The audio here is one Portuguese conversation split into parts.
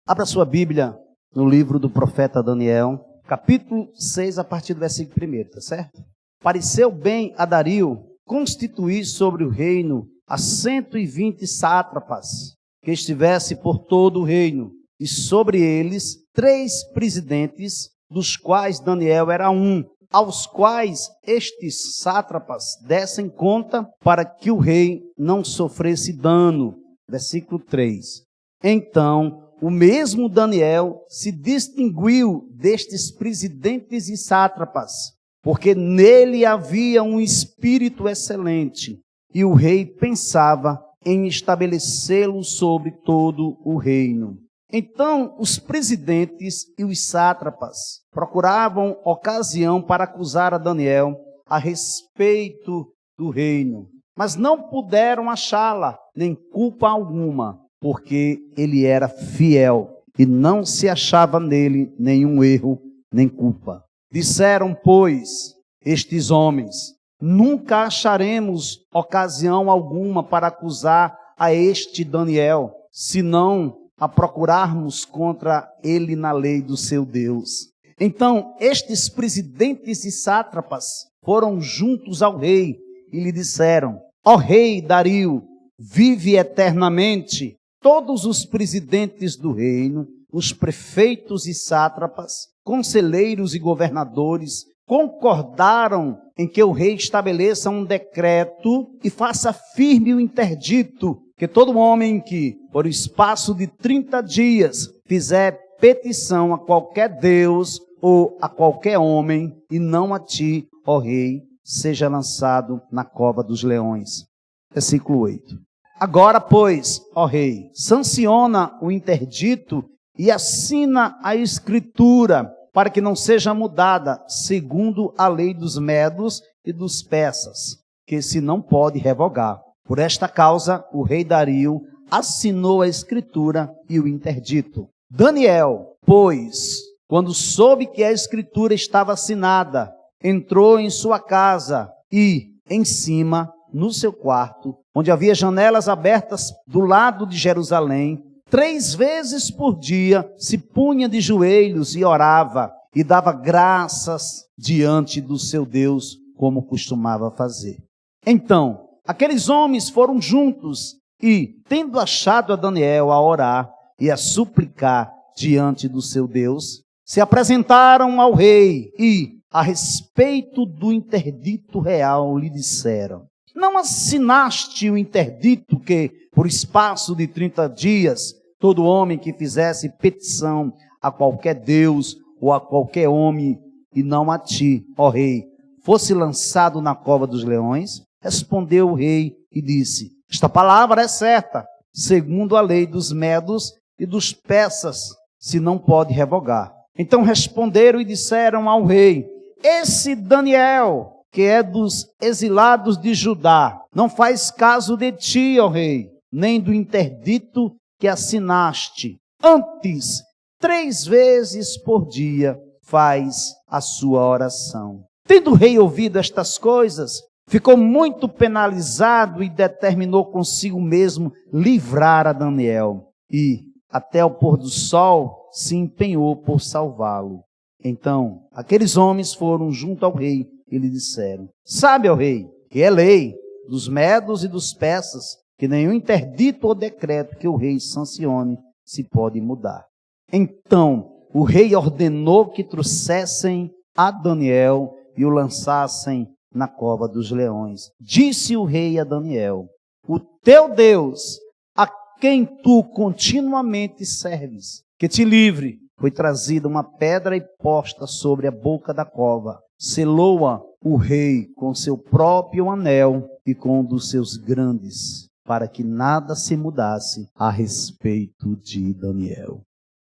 Abra sua Bíblia no livro do profeta Daniel, capítulo 6, a partir do versículo 1, tá certo? Pareceu bem a Dario constituir sobre o reino a 120 sátrapas, que estivesse por todo o reino, e sobre eles 3 presidentes, dos quais Daniel era um, aos quais estes sátrapas dessem conta para que o rei não sofresse dano. Versículo 3. Então, o mesmo Daniel se distinguiu destes presidentes e sátrapas, porque nele havia um espírito excelente, e o rei pensava em estabelecê-lo sobre todo o reino. Então, os presidentes e os sátrapas procuravam ocasião para acusar a Daniel a respeito do reino, mas não puderam achá-la, nem culpa alguma, porque ele era fiel e não se achava nele nenhum erro, nem culpa. Disseram, pois, estes homens: nunca acharemos ocasião alguma para acusar a este Daniel, senão a procurarmos contra ele na lei do seu Deus. Então, estes presidentes e sátrapas foram juntos ao rei e lhe disseram: ó rei Dario, vive eternamente. Todos os presidentes do reino, os prefeitos e sátrapas, conselheiros e governadores, concordaram em que o rei estabeleça um decreto e faça firme o interdito, que todo homem que, por espaço de 30 dias, fizer petição a qualquer Deus ou a qualquer homem, e não a ti, ó rei, seja lançado na cova dos leões. Versículo 8. Agora, pois, ó rei, sanciona o interdito e assina a escritura, para que não seja mudada, segundo a lei dos medos e dos persas, que se não pode revogar. Por esta causa, o rei Dario assinou a escritura e o interdito. Daniel, pois, quando soube que a escritura estava assinada, entrou em sua casa e, em cima, no seu quarto, onde havia janelas abertas do lado de Jerusalém, 3 vezes por dia se punha de joelhos e orava, e dava graças diante do seu Deus, como costumava fazer. Então, aqueles homens foram juntos e, tendo achado a Daniel a orar e a suplicar diante do seu Deus, se apresentaram ao rei e, a respeito do interdito real, lhe disseram: não assinaste o interdito que, por espaço de 30 dias, todo homem que fizesse petição a qualquer Deus ou a qualquer homem, e não a ti, ó rei, fosse lançado na cova dos leões? Respondeu o rei e disse: esta palavra é certa, segundo a lei dos medos e dos persas, se não pode revogar. Então responderam e disseram ao rei: esse Daniel, que é dos exilados de Judá, não faz caso de ti, ó rei, nem do interdito que assinaste. Antes, 3 vezes por dia faz a sua oração. Tendo o rei ouvido estas coisas, ficou muito penalizado e determinou consigo mesmo livrar a Daniel. E, até o pôr do sol, se empenhou por salvá-lo. Então, aqueles homens foram junto ao rei e lhe disseram: sabe, ó rei, que é lei dos medos e dos persas, que nenhum interdito ou decreto que o rei sancione se pode mudar. Então, o rei ordenou que trouxessem a Daniel e o lançassem na cova dos leões. Disse o rei a Daniel: o teu Deus, a quem tu continuamente serves, que te livre. Foi trazida uma pedra e posta sobre a boca da cova. Selou-a o rei com seu próprio anel e com um dos seus grandes, para que nada se mudasse a respeito de Daniel.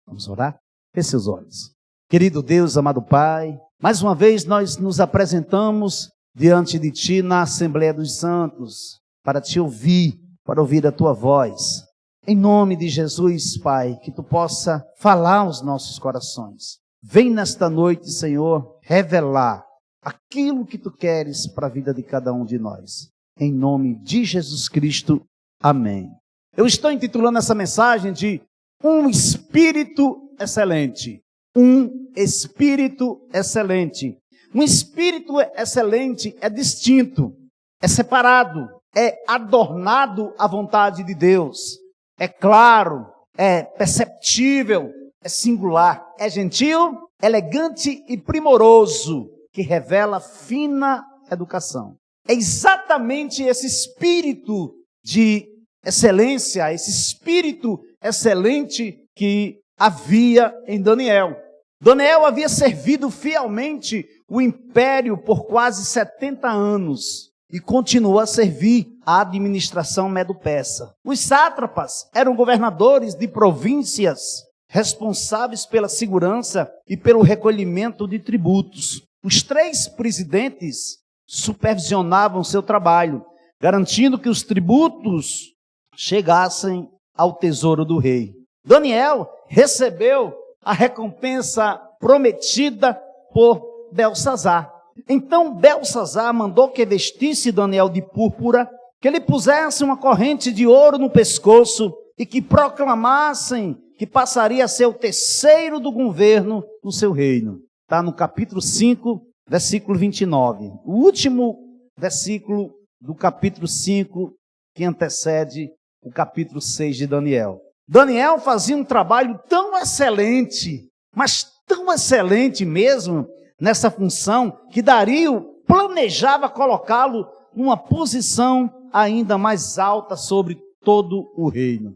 Vamos orar? Feche seus olhos. Querido Deus, amado Pai, mais uma vez nós nos apresentamos diante de Ti na Assembleia dos Santos, para Te ouvir, para ouvir a Tua voz. Em nome de Jesus, Pai, que Tu possa falar aos nossos corações. Vem nesta noite, Senhor, revelar aquilo que Tu queres para a vida de cada um de nós. Em nome de Jesus Cristo, amém. Eu estou intitulando essa mensagem de um espírito excelente. Um espírito excelente. Um espírito excelente é distinto, é separado, é adornado à vontade de Deus. É claro, é perceptível, é singular, é gentil, elegante e primoroso, que revela fina educação. É exatamente esse espírito de excelência, esse espírito excelente que havia em Daniel. Daniel havia servido fielmente o império por quase 70 anos e continuou a servir a administração medo-persa. Os sátrapas eram governadores de províncias responsáveis pela segurança e pelo recolhimento de tributos. Os 3 presidentes supervisionavam seu trabalho, garantindo que os tributos chegassem ao tesouro do rei. Daniel recebeu a recompensa prometida por Belsassar. Então Belsassar mandou que vestisse Daniel de púrpura, que lhe pusesse uma corrente de ouro no pescoço e que proclamassem que passaria a ser o terceiro do governo no seu reino. Está no capítulo 5, versículo 29. O último versículo do capítulo 5 que antecede o capítulo 6 de Daniel. Daniel fazia um trabalho tão excelente, mas tão excelente mesmo nessa função, que Dario planejava colocá-lo numa posição ainda mais alta sobre todo o reino.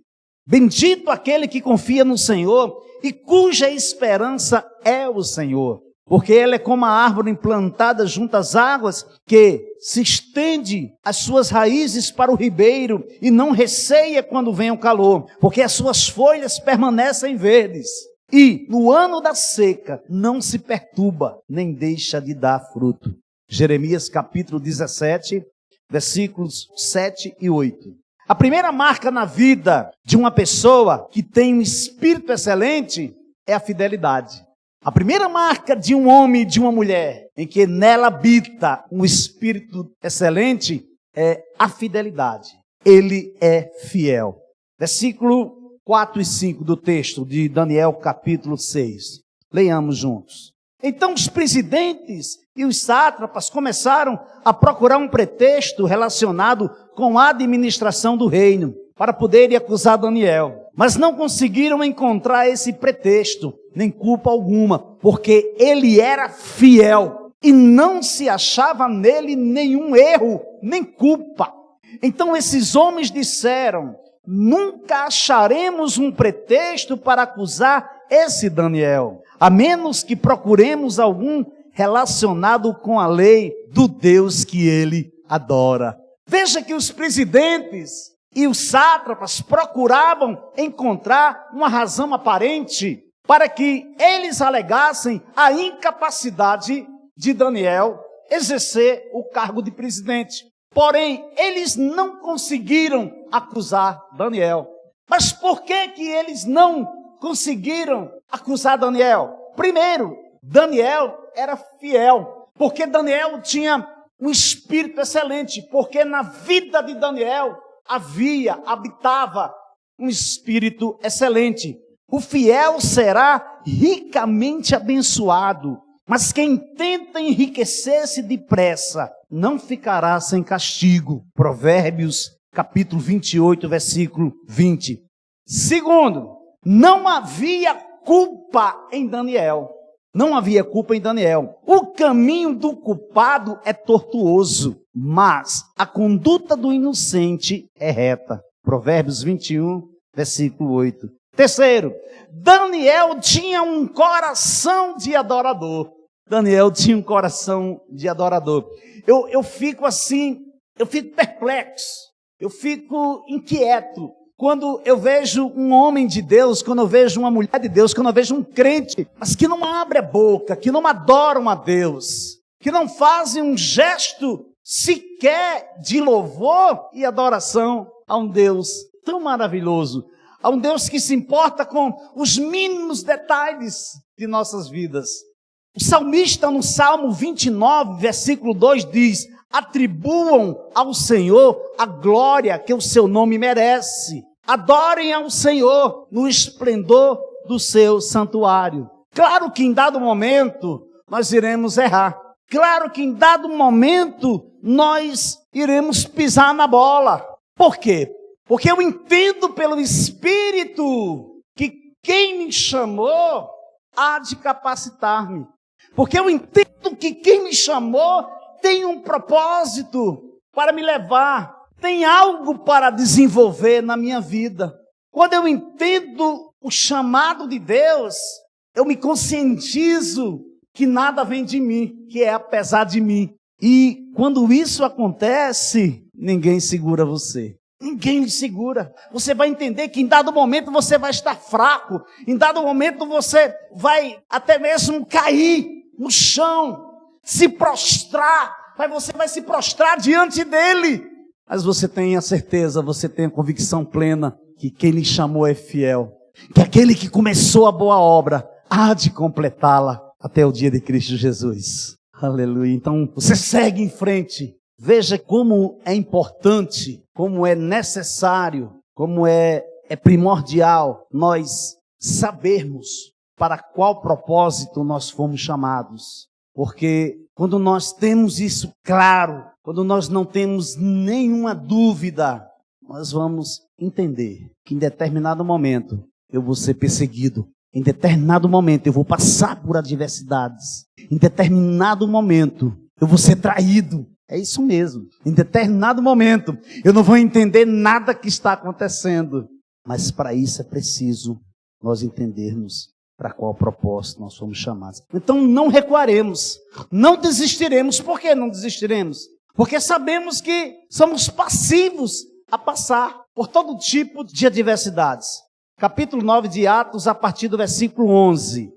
Bendito aquele que confia no Senhor e cuja esperança é o Senhor, porque ele é como a árvore implantada junto às águas, que se estende as suas raízes para o ribeiro e não receia quando vem o calor, porque as suas folhas permanecem verdes. E no ano da seca não se perturba, nem deixa de dar fruto. Jeremias capítulo 17, versículos 7 e 8. A primeira marca na vida de uma pessoa que tem um espírito excelente é a fidelidade. A primeira marca de um homem e de uma mulher em que nela habita um espírito excelente é a fidelidade. Ele é fiel. Versículo 4 e 5 do texto de Daniel capítulo 6. Leiamos juntos. Então os presidentes e os sátrapas começaram a procurar um pretexto relacionado com a administração do reino para poderem acusar Daniel. Mas não conseguiram encontrar esse pretexto, nem culpa alguma, porque ele era fiel e não se achava nele nenhum erro, nem culpa. Então esses homens disseram: nunca acharemos um pretexto para acusar esse Daniel, a menos que procuremos algum relacionado com a lei do Deus que ele adora. Veja que os presidentes e os sátrapas procuravam encontrar uma razão aparente para que eles alegassem a incapacidade de Daniel exercer o cargo de presidente. Porém, eles não conseguiram acusar Daniel. Mas por que eles não conseguiram acusar Daniel? Primeiro, Daniel era fiel, porque Daniel tinha um espírito excelente, porque na vida de Daniel habitava um espírito excelente. O fiel será ricamente abençoado, mas quem tenta enriquecer-se depressa não ficará sem castigo. Provérbios capítulo 28, versículo 20. Segundo, não havia culpa em Daniel. Não havia culpa em Daniel. O caminho do culpado é tortuoso, mas a conduta do inocente é reta. Provérbios 21, versículo 8. Terceiro, Daniel tinha um coração de adorador. Daniel tinha um coração de adorador. Eu fico assim, eu fico perplexo, eu fico inquieto quando eu vejo um homem de Deus, quando eu vejo uma mulher de Deus, quando eu vejo um crente, mas que não abre a boca, que não adoram a Deus, que não fazem um gesto sequer de louvor e adoração a um Deus tão maravilhoso, a um Deus que se importa com os mínimos detalhes de nossas vidas. O salmista no Salmo 29, versículo 2 diz: atribuam ao Senhor a glória que o seu nome merece. Adorem ao Senhor no esplendor do seu santuário. Claro que em dado momento nós iremos errar. Claro que em dado momento nós iremos pisar na bola. Por quê? Porque eu entendo pelo Espírito que quem me chamou há de capacitar-me. Porque eu entendo que quem me chamou tem um propósito para me levar, tem algo para desenvolver na minha vida. Quando eu entendo o chamado de Deus, eu me conscientizo que nada vem de mim, que é apesar de mim. E quando isso acontece, ninguém segura você. Ninguém lhe segura. Você vai entender que em dado momento você vai estar fraco. Em dado momento você vai até mesmo cair no chão, se prostrar. Mas você vai se prostrar diante dele. Mas você tem a certeza, você tem a convicção plena que quem lhe chamou é fiel. Que aquele que começou a boa obra há de completá-la até o dia de Cristo Jesus. Aleluia. Então você segue em frente. Veja como é importante, como é necessário, como é primordial nós sabermos para qual propósito nós fomos chamados. Porque quando nós temos isso claro, quando nós não temos nenhuma dúvida, nós vamos entender que em determinado momento eu vou ser perseguido. Em determinado momento eu vou passar por adversidades. Em determinado momento eu vou ser traído. É isso mesmo. Em determinado momento, eu não vou entender nada que está acontecendo. Mas para isso é preciso nós entendermos para qual propósito nós fomos chamados. Então não recuaremos, não desistiremos. Por que não desistiremos? Porque sabemos que somos passivos a passar por todo tipo de adversidades. Capítulo 9 de Atos, a partir do versículo 11.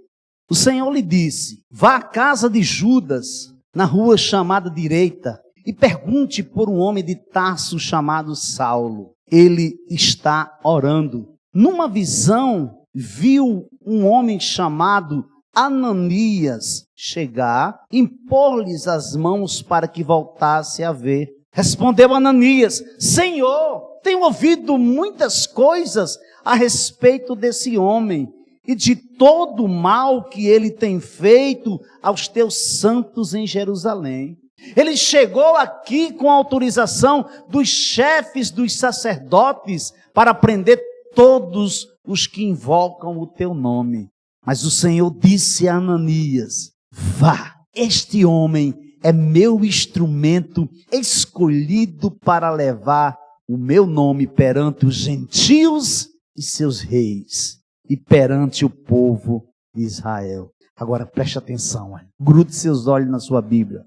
O Senhor lhe disse: vá à casa de Judas, na rua chamada Direita, e pergunte por um homem de Tarso chamado Saulo. Ele está orando. Numa visão, viu um homem chamado Ananias chegar, impor-lhes as mãos para que voltasse a ver. Respondeu Ananias: Senhor, tenho ouvido muitas coisas a respeito desse homem e de todo o mal que ele tem feito aos teus santos em Jerusalém. Ele chegou aqui com autorização dos chefes dos sacerdotes para prender todos os que invocam o teu nome. Mas o Senhor disse a Ananias: vá, este homem é meu instrumento escolhido para levar o meu nome perante os gentios e seus reis e perante o povo de Israel. Agora preste atenção, grude seus olhos na sua Bíblia.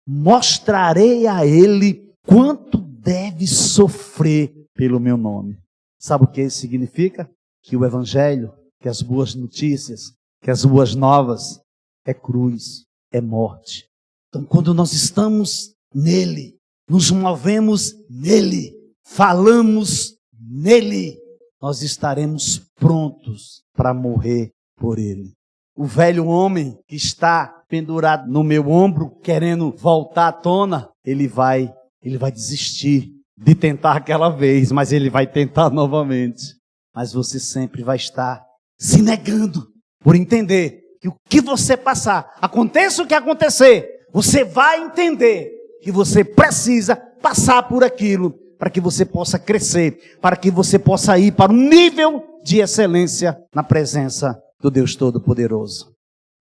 Mostrarei a ele quanto deve sofrer pelo meu nome. Sabe o que isso significa? Que o evangelho, que as boas notícias, que as boas novas é cruz, é morte. Então quando nós estamos nele, nos movemos nele, falamos nele, nós estaremos prontos para morrer por ele. O velho homem que está pendurado no meu ombro, querendo voltar à tona, ele vai desistir de tentar aquela vez, mas ele vai tentar novamente. Mas você sempre vai estar se negando por entender que o que você passar, aconteça o que acontecer, você vai entender que você precisa passar por aquilo para que você possa crescer, para que você possa ir para um nível de excelência na presença do Deus Todo-Poderoso.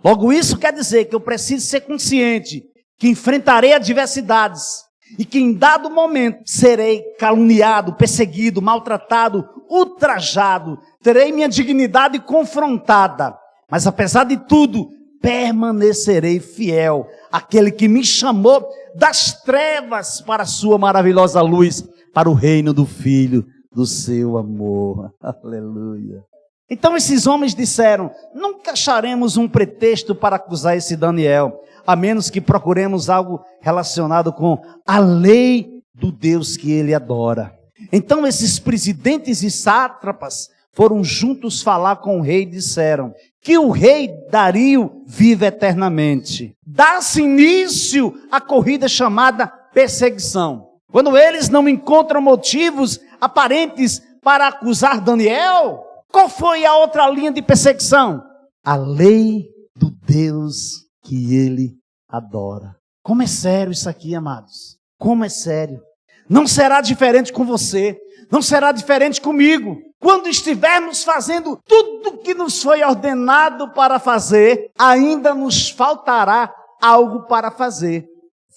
Logo, isso quer dizer que eu preciso ser consciente que enfrentarei adversidades e que em dado momento serei caluniado, perseguido, maltratado, ultrajado, terei minha dignidade confrontada, mas apesar de tudo, permanecerei fiel àquele que me chamou das trevas para a sua maravilhosa luz, para o reino do Filho do seu amor. Aleluia. Então esses homens disseram: nunca acharemos um pretexto para acusar esse Daniel, a menos que procuremos algo relacionado com a lei do Deus que ele adora. Então esses presidentes e sátrapas foram juntos falar com o rei e disseram: que o rei Dario vive eternamente. Dá-se início à corrida chamada perseguição. Quando eles não encontram motivos aparentes para acusar Daniel? Qual foi a outra linha de perseguição? A lei do Deus que ele adora. Como é sério isso aqui, amados? Como é sério? Não será diferente com você, não será diferente comigo. Quando estivermos fazendo tudo que nos foi ordenado para fazer, ainda nos faltará algo para fazer.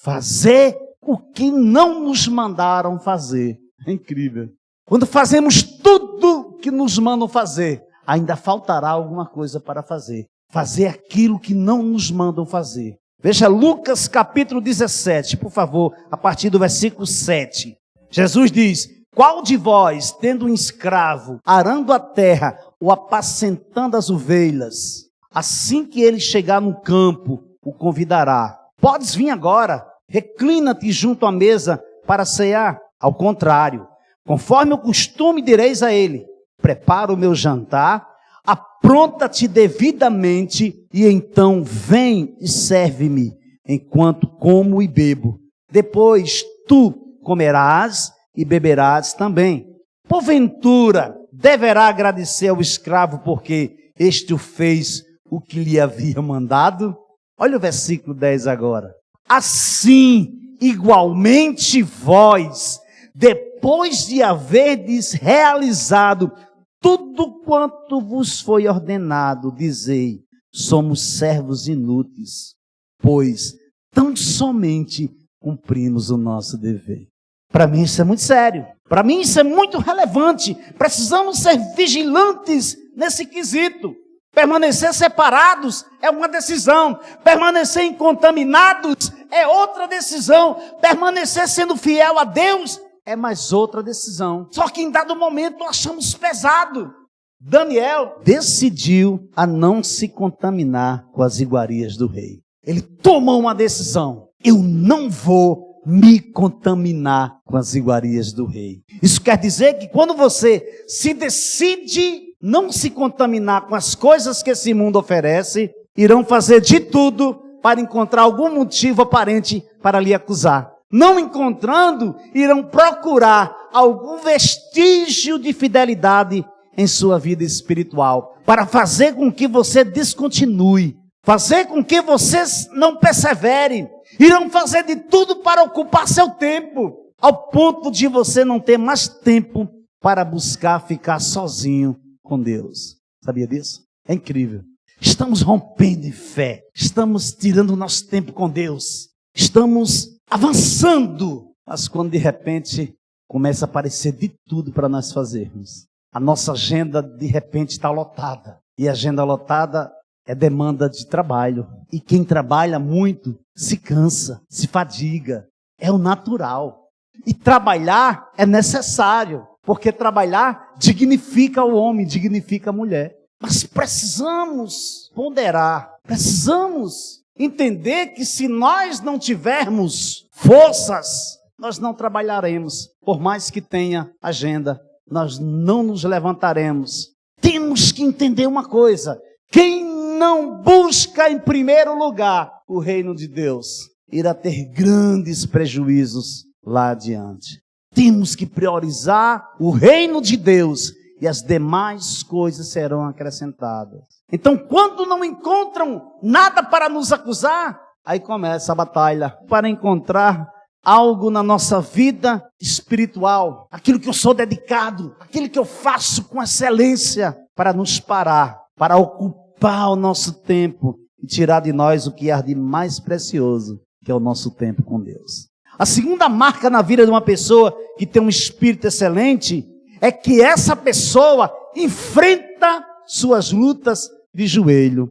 Fazer o que não nos mandaram fazer. É incrível. Quando fazemos tudo que nos mandam fazer, ainda faltará alguma coisa para fazer. Fazer aquilo que não nos mandam fazer. Veja Lucas capítulo 17, por favor, a partir do versículo 7. Jesus diz: qual de vós, tendo um escravo, arando a terra ou apacentando as ovelhas, assim que ele chegar no campo, o convidará? Podes vir agora, reclina-te junto à mesa para cear. Ao contrário, conforme o costume direis a ele: prepara o meu jantar, apronta-te devidamente, e então vem e serve-me, enquanto como e bebo. Depois tu comerás e beberás também. Porventura, deverá agradecer ao escravo, porque este o fez o que lhe havia mandado? Olha o versículo 10 agora. Assim, igualmente vós, depois de haverdes realizado tudo quanto vos foi ordenado, dizei: somos servos inúteis, pois tão somente cumprimos o nosso dever. Para mim isso é muito sério. Para mim isso é muito relevante. Precisamos ser vigilantes nesse quesito. Permanecer separados é uma decisão. Permanecer incontaminados é outra decisão. Permanecer sendo fiel a Deus é mais outra decisão. Só que em dado momento achamos pesado. Daniel decidiu a não se contaminar com as iguarias do rei. Ele tomou uma decisão. Eu não vou me contaminar com as iguarias do rei. Isso quer dizer que quando você se decide não se contaminar com as coisas que esse mundo oferece, irão fazer de tudo para encontrar algum motivo aparente para lhe acusar. Não encontrando, irão procurar algum vestígio de fidelidade em sua vida espiritual, para fazer com que você descontinue, fazer com que você não persevere. Irão fazer de tudo para ocupar seu tempo, ao ponto de você não ter mais tempo para buscar ficar sozinho com Deus. Sabia disso? É incrível. Estamos rompendo em fé, estamos tirando o nosso tempo com Deus, estamos avançando, mas quando de repente começa a aparecer de tudo para nós fazermos, a nossa agenda de repente está lotada, e a agenda lotada é demanda de trabalho, e quem trabalha muito se cansa, se fadiga, é o natural, e trabalhar é necessário, porque trabalhar dignifica o homem, dignifica a mulher. Mas precisamos ponderar, precisamos entender que se nós não tivermos forças, nós não trabalharemos. Por mais que tenha agenda, nós não nos levantaremos. Temos que entender uma coisa: quem não busca em primeiro lugar o reino de Deus, irá ter grandes prejuízos lá adiante. Temos que priorizar o reino de Deus e as demais coisas serão acrescentadas. Então, quando não encontram nada para nos acusar, aí começa a batalha para encontrar algo na nossa vida espiritual, aquilo que eu sou dedicado, aquilo que eu faço com excelência, para nos parar, para ocupar o nosso tempo e tirar de nós o que há de mais precioso, que é o nosso tempo com Deus. A segunda marca na vida de uma pessoa que tem um espírito excelente é que essa pessoa enfrenta suas lutas de joelho.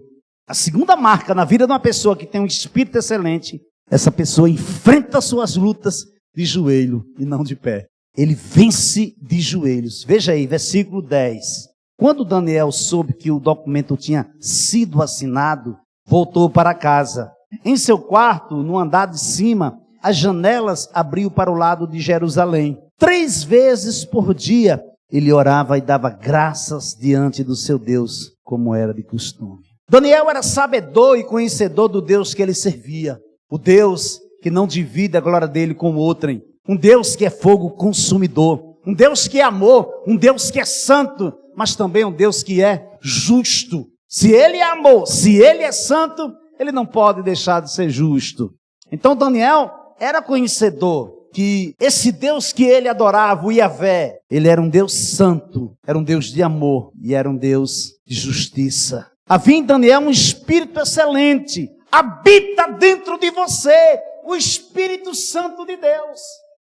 A segunda marca na vida de uma pessoa que tem um espírito excelente, essa pessoa enfrenta suas lutas de joelho e não de pé. Ele vence de joelhos. Veja aí, versículo 10. Quando Daniel soube que o documento tinha sido assinado, voltou para casa. Em seu quarto, no andar de cima, as janelas abriu para o lado de Jerusalém. 3 vezes por dia, ele orava e dava graças diante do seu Deus, como era de costume. Daniel era sabedor e conhecedor do Deus que ele servia. O Deus que não divide a glória dele com outrem. Um Deus que é fogo consumidor. um Deus que é amor, um Deus que é santo, mas também um Deus que é justo. Se Ele é amor, se Ele é santo, Ele não pode deixar de ser justo. Então Daniel era conhecedor que esse Deus que ele adorava, o Yahvé, ele era um Deus santo, era um Deus de amor e era um Deus de justiça. Havia em Daniel um espírito excelente, habita dentro de você o Espírito Santo de Deus.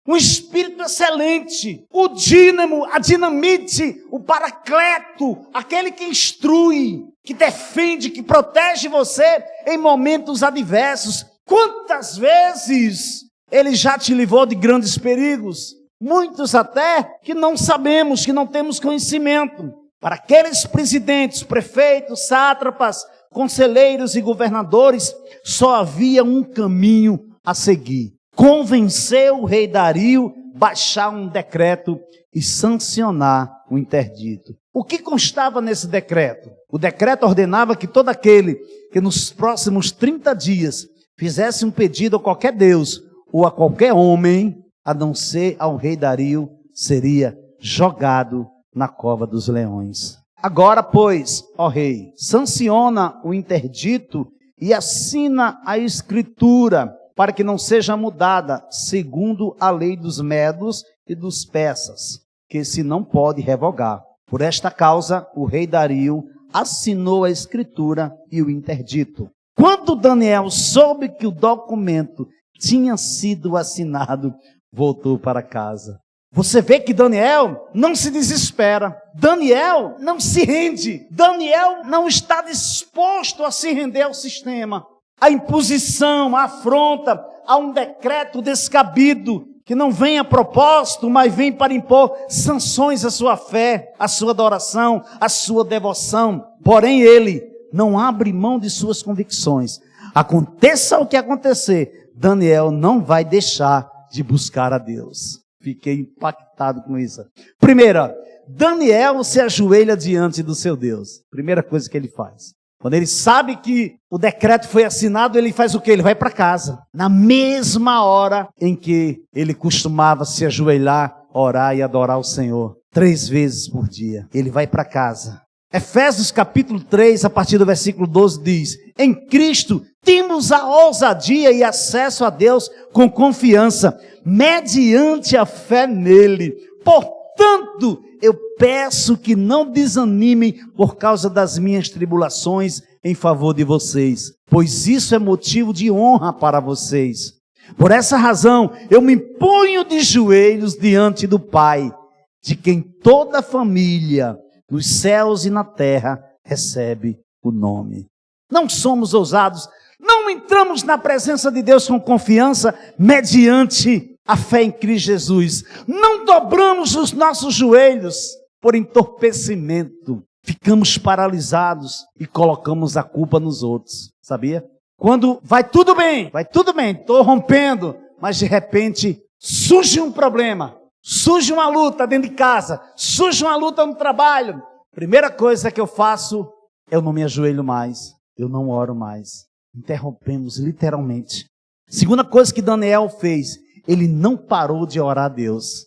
Um espírito excelente, o dínamo, a dinamite, o paracleto, aquele que instrui, que defende, que protege você em momentos adversos. Quantas vezes ele já te livrou de grandes perigos? Muitos até que não sabemos, que não temos conhecimento. Para aqueles presidentes, prefeitos, sátrapas, conselheiros e governadores, só havia um caminho a seguir. Convenceu o rei Dario a baixar um decreto e sancionar o interdito. O que constava nesse decreto? O decreto ordenava que todo aquele que nos próximos 30 dias fizesse um pedido a qualquer Deus ou a qualquer homem, a não ser ao rei Dario, seria jogado na cova dos leões. Agora, pois, ó rei, sanciona o interdito e assina a escritura, para que não seja mudada, segundo a lei dos medos e dos persas, que se não pode revogar. Por esta causa, o rei Dario assinou a escritura e o interdito. Quando Daniel soube que o documento tinha sido assinado, voltou para casa. Você vê que Daniel não se desespera. Daniel não se rende. Daniel não está disposto a se render ao sistema. A imposição, a afronta, a um decreto descabido, que não vem a propósito, mas vem para impor sanções à sua fé, à sua adoração, à sua devoção. Porém, ele não abre mão de suas convicções. Aconteça o que acontecer, Daniel não vai deixar de buscar a Deus. Fiquei impactado com isso. Primeira, Daniel se ajoelha diante do seu Deus. Primeira coisa que ele faz. Quando ele sabe que o decreto foi assinado, ele faz o quê? Ele vai para casa. Na mesma hora em que ele costumava se ajoelhar, orar e adorar o Senhor. 3 vezes por dia. Ele vai para casa. Efésios capítulo 3, a partir do versículo 12, diz: em Cristo temos a ousadia e acesso a Deus com confiança, mediante a fé nele. Portanto, eu peço que não desanimem por causa das minhas tribulações em favor de vocês, pois isso é motivo de honra para vocês. Por essa razão, eu me ponho de joelhos diante do Pai, de quem toda a família, nos céus e na terra, recebe o nome. Não somos ousados, não entramos na presença de Deus com confiança, mediante a fé em Cristo Jesus. Não dobramos os nossos joelhos por entorpecimento. Ficamos paralisados e colocamos a culpa nos outros. Sabia? Quando vai tudo bem, estou rompendo, mas de repente surge um problema, surge uma luta dentro de casa, surge uma luta no trabalho. Primeira coisa que eu faço, eu não me ajoelho mais, eu não oro mais. Interrompemos literalmente. Segunda coisa que Daniel fez, ele não parou de orar a Deus.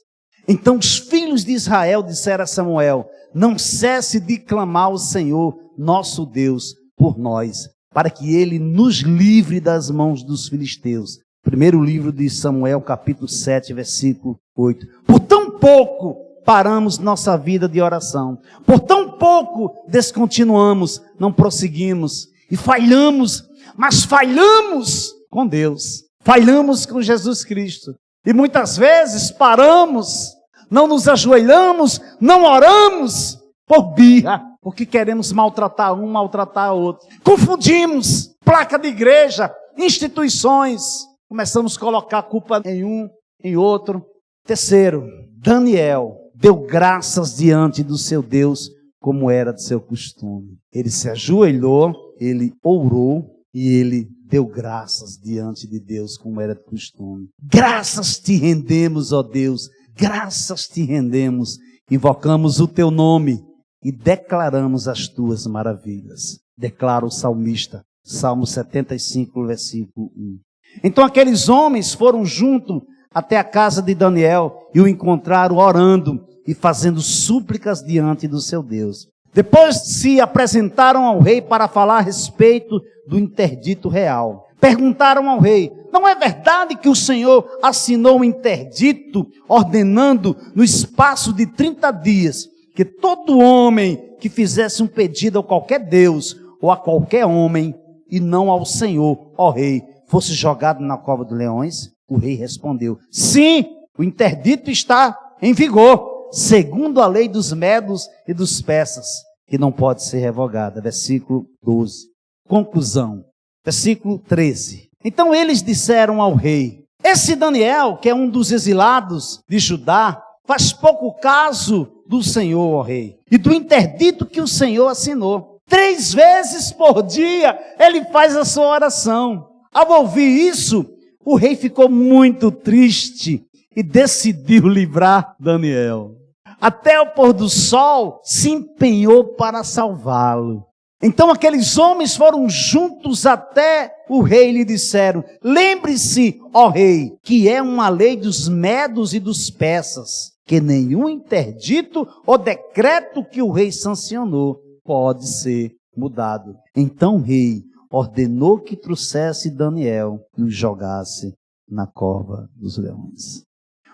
Então os filhos de Israel disseram a Samuel: não cesse de clamar ao Senhor, nosso Deus, por nós, para que ele nos livre das mãos dos filisteus. Primeiro livro de Samuel, capítulo 7, versículo 8. Por tão pouco paramos nossa vida de oração, por tão pouco descontinuamos, não prosseguimos e falhamos, mas falhamos com Deus. Falhamos com Jesus Cristo. E muitas vezes paramos, não nos ajoelhamos, não oramos por birra, porque queremos maltratar um, maltratar outro. Confundimos placa de igreja, instituições. Começamos a colocar a culpa em um, em outro. Terceiro, Daniel deu graças diante do seu Deus, como era de seu costume. Ele se ajoelhou, ele orou e ele deu graças diante de Deus, como era de costume. Graças te rendemos, ó Deus, graças te rendemos. Invocamos o teu nome e declaramos as tuas maravilhas. Declara o salmista, Salmo 75, versículo 1. Então aqueles homens foram junto até a casa de Daniel e o encontraram orando e fazendo súplicas diante do seu Deus. Depois se apresentaram ao rei para falar a respeito do interdito real. Perguntaram ao rei: não é verdade que o Senhor assinou um interdito ordenando no espaço de 30 dias que todo homem que fizesse um pedido a qualquer Deus ou a qualquer homem e não ao Senhor, ó rei, fosse jogado na cova dos leões? O rei respondeu: sim, o interdito está em vigor, segundo a lei dos medos e dos persas, que não pode ser revogada. Versículo 12. Conclusão. Versículo 13. Então eles disseram ao rei: esse Daniel, que é um dos exilados de Judá, faz pouco caso do Senhor, ó rei, e do interdito que o Senhor assinou. 3 vezes por dia ele faz a sua oração. Ao ouvir isso, o rei ficou muito triste e decidiu livrar Daniel. Até o pôr do sol se empenhou para salvá-lo. Então aqueles homens foram juntos até o rei e lhe disseram: lembre-se, ó rei, que é uma lei dos medos e dos persas, que nenhum interdito ou decreto que o rei sancionou pode ser mudado. Então o rei ordenou que trouxesse Daniel e o jogasse na cova dos leões.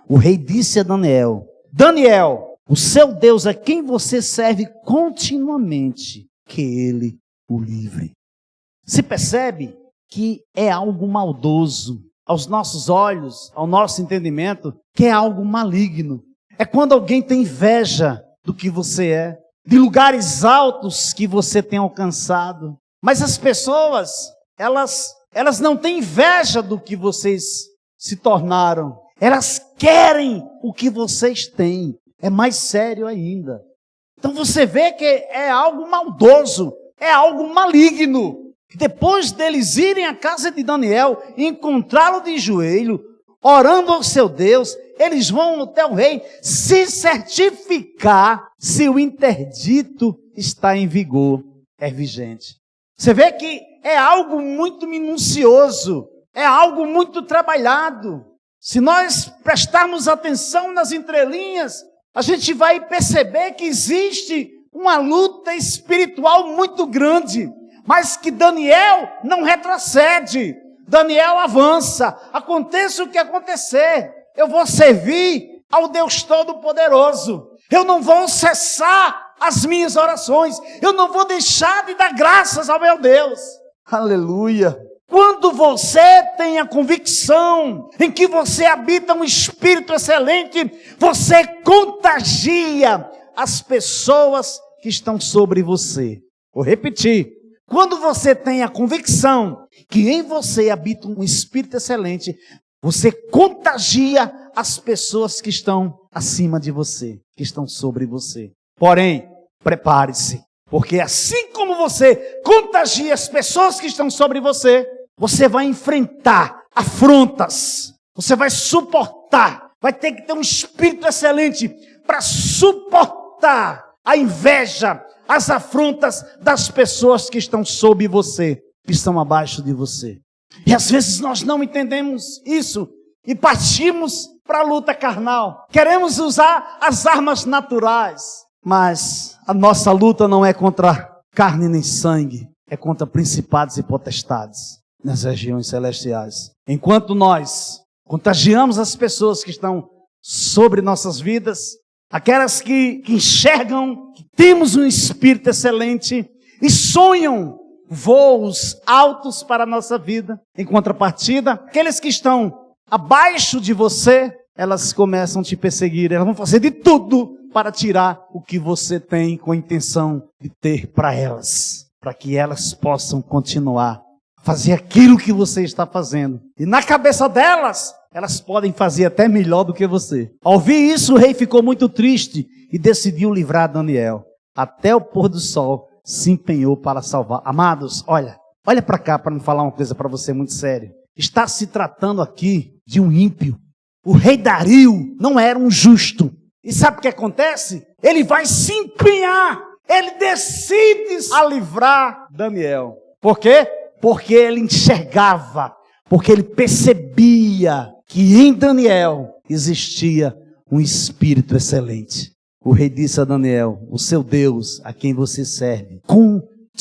O rei disse a Daniel: Daniel, o seu Deus a quem você serve continuamente, que ele o livre. Se percebe que é algo maldoso aos nossos olhos, ao nosso entendimento, que é algo maligno. É quando alguém tem inveja do que você é, de lugares altos que você tem alcançado. Mas as pessoas, elas não têm inveja do que vocês se tornaram. Elas querem o que vocês têm. É mais sério ainda. Então você vê que é algo maldoso, é algo maligno. Depois deles irem à casa de Daniel e encontrá-lo de joelho, orando ao seu Deus, eles vão até o rei se certificar se o interdito está em vigor, é vigente. Você vê que é algo muito minucioso, é algo muito trabalhado. Se nós prestarmos atenção nas entrelinhas, a gente vai perceber que existe uma luta espiritual muito grande, mas que Daniel não retrocede, Daniel avança. Aconteça o que acontecer, eu vou servir ao Deus Todo-Poderoso, eu não vou cessar as minhas orações, eu não vou deixar de dar graças ao meu Deus. Aleluia! Quando você tem a convicção em que você habita um Espírito excelente, você contagia as pessoas que estão sobre você. Vou repetir. Quando você tem a convicção que em você habita um Espírito excelente, você contagia as pessoas que estão acima de você, que estão sobre você. Porém, prepare-se, porque assim como você contagia as pessoas que estão sobre você, você vai enfrentar afrontas, você vai suportar, vai ter que ter um espírito excelente para suportar a inveja, as afrontas das pessoas que estão sob você, que estão abaixo de você. E às vezes nós não entendemos isso e partimos para a luta carnal. Queremos usar as armas naturais, mas a nossa luta não é contra carne nem sangue, é contra principados e potestades nas regiões celestiais. Enquanto nós contagiamos as pessoas que estão sobre nossas vidas, aquelas que enxergam que temos um espírito excelente e sonham voos altos para a nossa vida. Em contrapartida, aqueles que estão abaixo de você, elas começam a te perseguir, elas vão fazer de tudo para tirar o que você tem com a intenção de ter para elas, para que elas possam continuar a fazer aquilo que você está fazendo. E na cabeça delas, elas podem fazer até melhor do que você. Ao ouvir isso, o rei ficou muito triste e decidiu livrar Daniel. Até o pôr do sol se empenhou para salvar. Amados, olha para cá para me falar uma coisa para você muito séria. Está se tratando aqui de um ímpio. O rei Dario não era um justo. E sabe o que acontece? Ele vai se empenhar. Ele decide a livrar Daniel. Por quê? Porque ele enxergava, porque ele percebia que em Daniel existia um espírito excelente. O rei disse a Daniel: o seu Deus, a quem você serve, continuamente,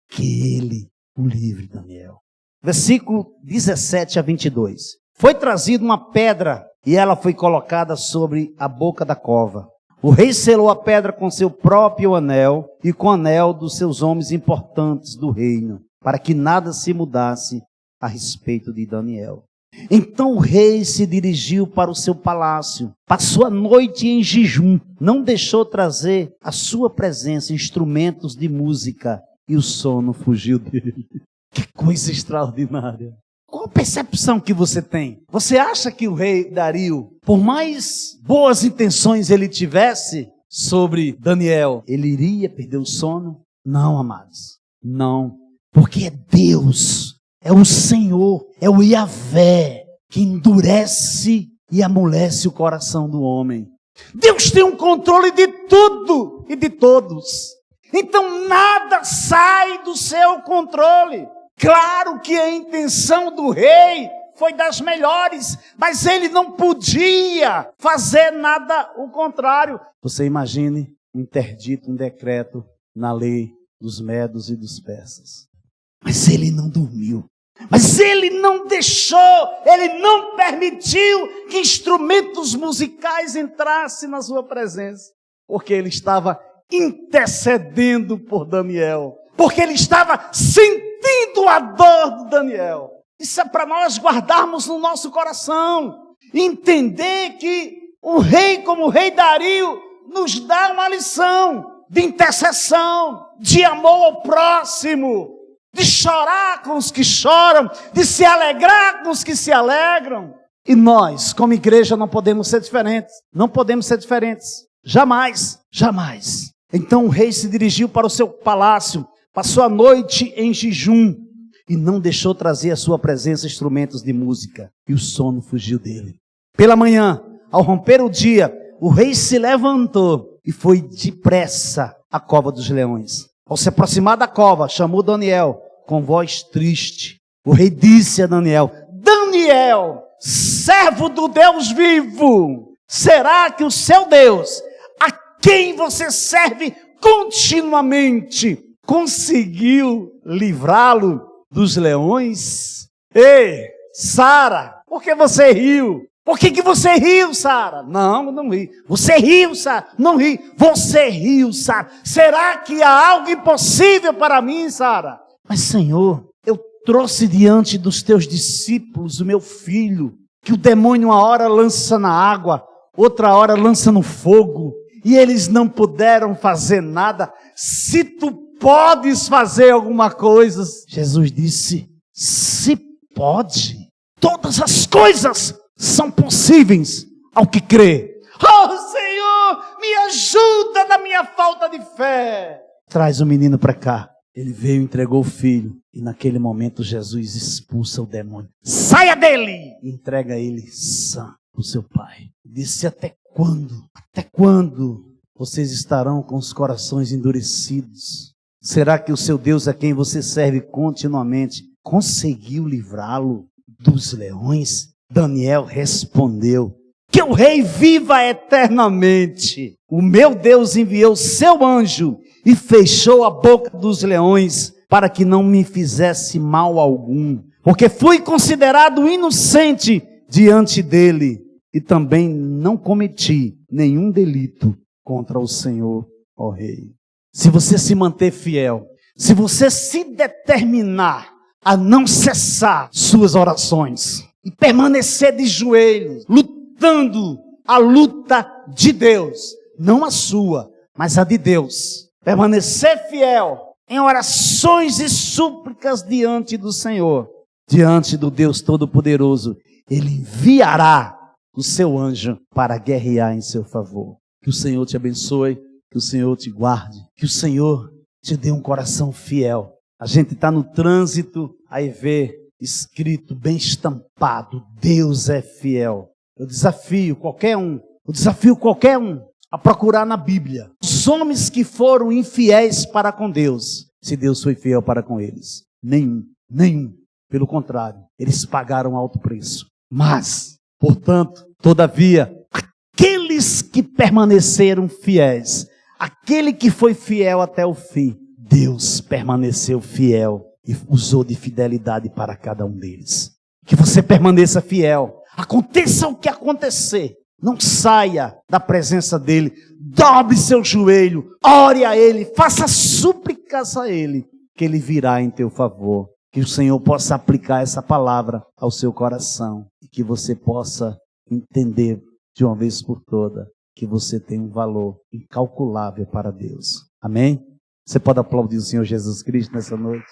que ele o livre, Daniel. Versículo 17 a 22. Foi trazida uma pedra e ela foi colocada sobre a boca da cova. O rei selou a pedra com seu próprio anel e com o anel dos seus homens importantes do reino, para que nada se mudasse a respeito de Daniel. Então o rei se dirigiu para o seu palácio, passou a noite em jejum, não deixou trazer à sua presença instrumentos de música e o sono fugiu dele. Que coisa extraordinária! Qual a percepção que você tem? Você acha que o rei Dario, por mais boas intenções ele tivesse sobre Daniel, ele iria perder o sono? Não, amados, não. Porque é Deus, é o Senhor, é o Yahvé que endurece e amolece o coração do homem. Deus tem um controle de tudo e de todos. Então nada sai do seu controle. Claro que a intenção do rei foi das melhores, mas ele não podia fazer nada o contrário. Você imagine um interdito, um decreto na lei dos medos e dos persas. Mas ele não dormiu. Mas ele não deixou, ele não permitiu que instrumentos musicais entrassem na sua presença. Porque ele estava intercedendo por Daniel. Porque ele estava sentindo a dor de Daniel. Isso é para nós guardarmos no nosso coração. Entender que o rei, como o rei Dario, nos dá uma lição de intercessão, de amor ao próximo, de chorar com os que choram, de se alegrar com os que se alegram. E nós, como igreja, não podemos ser diferentes. Não podemos ser diferentes. Jamais, jamais. Então o rei se dirigiu para o seu palácio, passou a noite em jejum e não deixou trazer à sua presença instrumentos de música. E o sono fugiu dele. Pela manhã, ao romper o dia, o rei se levantou e foi depressa à cova dos leões. Ao se aproximar da cova, chamou Daniel com voz triste. O rei disse a Daniel: Daniel, servo do Deus vivo, será que o seu Deus, a quem você serve continuamente, conseguiu livrá-lo dos leões? Ei, Sara, por que você riu? Por que você riu, Sara? Não ri. Você riu, Sara? Não ri. Você riu, Sara. Será que há algo impossível para mim, Sara? Mas, Senhor, eu trouxe diante dos teus discípulos o meu filho, que o demônio uma hora lança na água, outra hora lança no fogo, e eles não puderam fazer nada. Se tu podes fazer alguma coisa, Jesus disse, se pode, todas as coisas são possíveis ao que crê. Oh, Senhor, me ajuda na minha falta de fé. Traz o menino para cá. Ele veio e entregou o filho. E naquele momento Jesus expulsa o demônio. Saia dele! E entrega ele sã para o seu pai. Disse, até quando? Até quando vocês estarão com os corações endurecidos? Será que o seu Deus, a quem você serve continuamente, conseguiu livrá-lo dos leões? Daniel respondeu, que o rei viva eternamente. O meu Deus enviou seu anjo e fechou a boca dos leões para que não me fizesse mal algum, porque fui considerado inocente diante dele e também não cometi nenhum delito contra o Senhor, ó rei. Se você se manter fiel, se você se determinar a não cessar suas orações e permanecer de joelhos, lutando a luta de Deus, não a sua, mas a de Deus, permanecer fiel em orações e súplicas diante do Senhor, diante do Deus Todo-Poderoso, Ele enviará o seu anjo para guerrear em seu favor. Que o Senhor te abençoe, que o Senhor te guarde, que o Senhor te dê um coração fiel. A gente está no trânsito, aí vê escrito, bem estampado, Deus é fiel. Eu desafio qualquer um a procurar na Bíblia os homens que foram infiéis para com Deus, se Deus foi fiel para com eles. Nenhum. Pelo contrário, eles pagaram alto preço. Mas, portanto, todavia, aqueles que permaneceram fiéis, aquele que foi fiel até o fim, Deus permaneceu fiel e usou de fidelidade para cada um deles. Que você permaneça fiel. Aconteça o que acontecer, não saia da presença dele, dobre seu joelho, ore a ele, faça súplicas a ele, que ele virá em teu favor. Que o Senhor possa aplicar essa palavra ao seu coração e que você possa entender de uma vez por toda que você tem um valor incalculável para Deus. Amém? Você pode aplaudir o Senhor Jesus Cristo nessa noite?